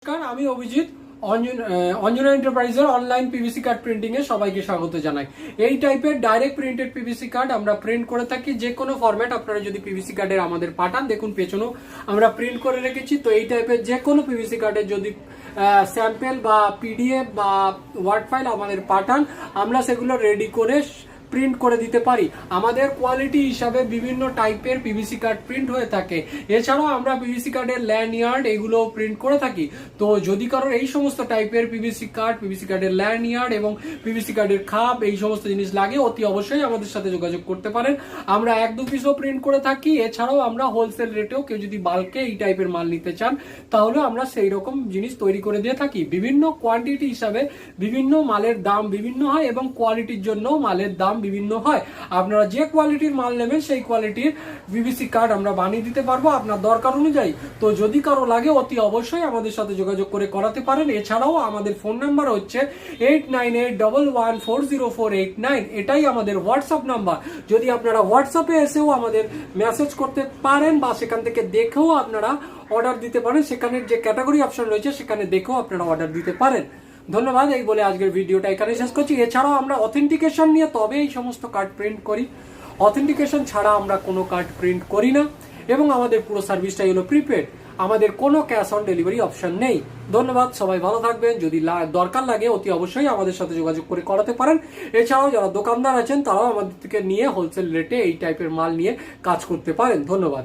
নমস্কার, আমি অভিজিৎ অঞ্জনা এন্টারপ্রাইজের অনলাইন পিভিসি কার্ড প্রিন্টিং এ সবাইকে স্বাগত জানাই। এই টাইপের ডাইরেক্ট প্রিন্টেড পিভিসি কার্ড আমরা প্রিন্ট করে থাকি। যে কোনো ফরম্যাট আপনারা যদি পিভিসি কার্ডের আমাদের পাঠান, দেখুন পেছনেও আমরা প্রিন্ট করে রেখেছি। তো এই টাইপের যে কোনো পিভিসি কার্ডের যদি স্যাম্পল বা পিডিএফ বা ওয়ার্ড ফাইল আমাদের পাঠান, আমরা সেগুলো রেডি করে প্রিন্ট করে দিতে পারি। আমাদের কোয়ালিটি হিসাবে বিভিন্ন টাইপের পিভিসি কার্ড প্রিন্ট হয়ে থাকে। এছাড়াও আমরা পিভিসি কার্ডের ল্যান্ডয়ার্ড এগুলো প্রিন্ট করে থাকি। তো যদি কারোর এই সমস্ত টাইপের পিভিসি কার্ডের ল্যান্ডয়ার্ড এবং পিভিসি কার্ডের খাপ এই সমস্ত জিনিস লাগে, অতি অবশ্যই আমাদের সাথে যোগাযোগ করতে পারেন। আমরা 1-2 পিসও প্রিন্ট করে থাকি। এছাড়াও আমরা হোলসেল রেটেও কেউ যদি বাল্কে এই টাইপের মাল নিতে চান, তাহলে আমরা সেই রকম জিনিস তৈরি করে দিয়ে থাকি। বিভিন্ন কোয়ান্টিটি হিসাবে বিভিন্ন মালের দাম বিভিন্ন হয় এবং কোয়ালিটির জন্য মালের দাম বিভিন্ন হয়। আপনারা যে কোয়ালিটির মাল নেবেন সেই কোয়ালিটির পিভিসি কার্ড আমরা বানিয়ে দিতে পারবো আপনার দরকার অনুযায়ী। তো যদি কারো লাগে, অতি অবশ্যই আমাদের সাথে যোগাযোগ করে করাতে পারেন। এছাড়াও আমাদের ফোন নাম্বার হচ্ছে 8981140489। এটাই আমাদের হোয়াটসঅ্যাপ নাম্বার। যদি আপনারা হোয়াটসঅ্যাপে এসেও আমাদের মেসেজ করতে পারেন বা সেখান থেকে দেখেও আপনারা অর্ডার দিতে পারেন। সেখানে যে ক্যাটাগরি অপশন রয়েছে সেখানে দেখেও আপনারা অর্ডার দিতে পারেন। ধন্যবাদ। এই বলে আজকের ভিডিওটা এখানে শেষ করছি। এছাড়াও আমরা অথেন্টিকেশন নিয়ে তবে এই সমস্ত কার্ড প্রিন্ট করি। অথেন্টিকেশন ছাড়া আমরা কোনো কার্ড প্রিন্ট করি না এবং আমাদের পুরো সার্ভিসটাই হলো প্রিপেড। আমাদের কোনো ক্যাশ অন ডেলিভারি অপশন নেই। ধন্যবাদ, সবাই ভালো থাকবেন। যদি দরকার লাগে অতি অবশ্যই আমাদের সাথে যোগাযোগ করে করাতে পারেন। এছাড়াও যারা দোকানদার আছেন তারাও আমাদের থেকে নিয়ে হোলসেল রেটে এই টাইপের মাল নিয়ে কাজ করতে পারেন। ধন্যবাদ।